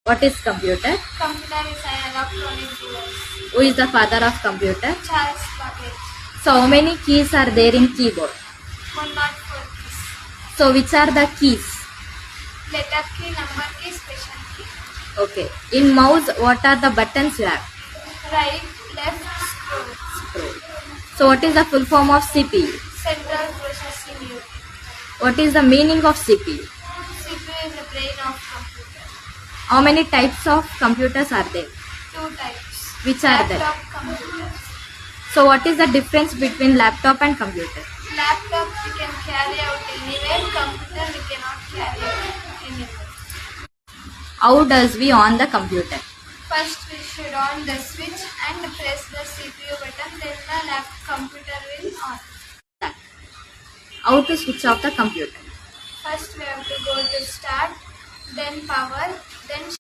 What is computer? Computer is an electronic device. Who is the father of computer? Charles Babbage. So how many keys are there in keyboard? 104 keys. So which are the keys? Letter key, number key, special key. Okay. In mouse, what are the buttons you have? Right, left, scroll. So what is the full form of CPU? Central processing unit. What is the meaning of CPU? CPU is the brain of computer. How many types of computers are there? 2 types. Which are they? Laptop computers. So what is the difference between laptop and computer? Laptop we can carry out anywhere. Computer we cannot carry out anywhere. How does we on the computer? First we should on the switch and press the CPU button. Then the computer will on. How to switch off the computer? First we have to go to start, then power, then